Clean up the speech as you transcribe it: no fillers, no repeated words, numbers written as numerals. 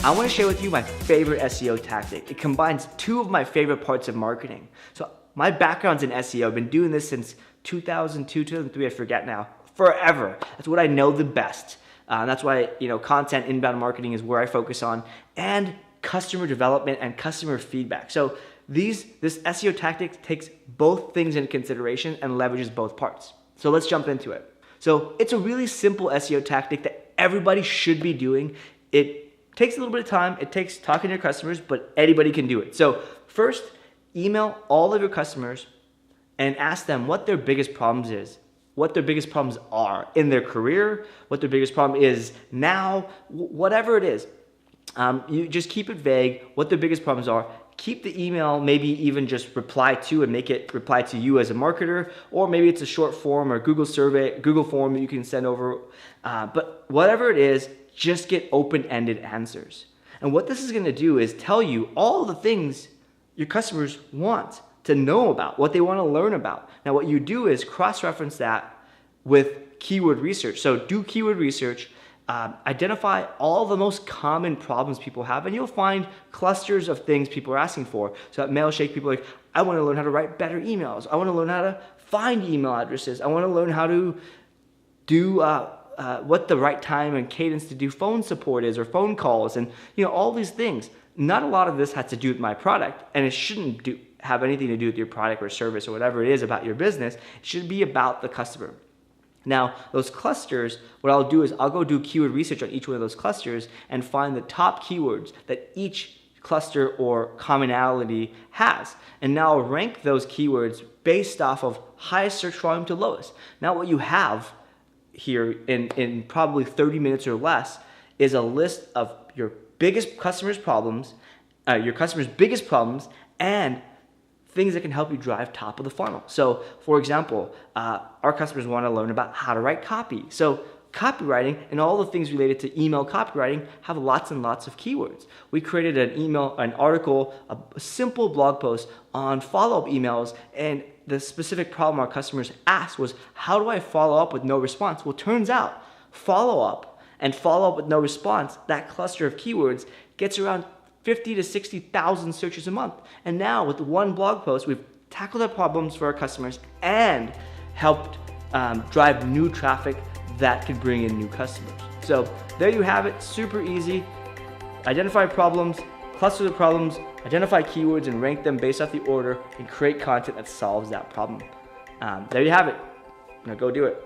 I want to share with you my favorite SEO tactic. It combines two of my favorite parts of marketing. So my background's in SEO. I've been doing this since 2002, 2003, I forget now, forever. That's what I know the best. That's why, content, inbound marketing is where I focus on, and customer development and customer feedback. So this SEO tactic takes both things into consideration and leverages both parts. So let's jump into it. So it's a really simple SEO tactic that everybody should be doing. It takes a little bit of time. It takes talking to your customers, but anybody can do it. So first, email all of your customers and ask them what their biggest problems is, what their biggest problems are in their career, what their biggest problem is now, whatever it is. You just keep it vague, what their biggest problems are. Keep the email, maybe even just reply to and make it reply to you as a marketer, or maybe it's a short form or Google form that you can send over. But whatever it is, just get open-ended answers. And what this is going to do is tell you all the things your customers want to know about, what they want to learn about. Now, what you do is cross-reference that with keyword research. So do keyword research, identify all the most common problems people have, and you'll find clusters of things people are asking for. So at Mailshake, people are like, I want to learn how to write better emails. I want to learn how to find email addresses. I want to learn how to do what the right time and cadence to do phone support is, or phone calls, and all these things. Not a lot of this has to do with my product, and it shouldn't have anything to do with your product or service or whatever it is about your business. It should be about the customer. Now, those clusters, what I'll do is I'll go do keyword research on each one of those clusters and find the top keywords that each cluster or commonality has. And now I'll rank those keywords based off of highest search volume to lowest. Now what you have here in probably 30 minutes or less is a list of your biggest customers' problems, your customers' biggest problems, and things that can help you drive top of the funnel. So for example, our customers want to learn about how to write copy. So copywriting and all the things related to email copywriting have lots and lots of keywords. We created an article, a simple blog post on follow-up emails, and the specific problem our customers asked was, how do I follow up with no response? Well, turns out follow-up with no response, that cluster of keywords gets around 50 to 60,000 searches a month. And now with one blog post, we've tackled our problems for our customers and helped drive new traffic that could bring in new customers. So there you have it, super easy. Identify problems, cluster the problems, identify keywords and rank them based off the order, and create content that solves that problem. There you have it. Now go do it.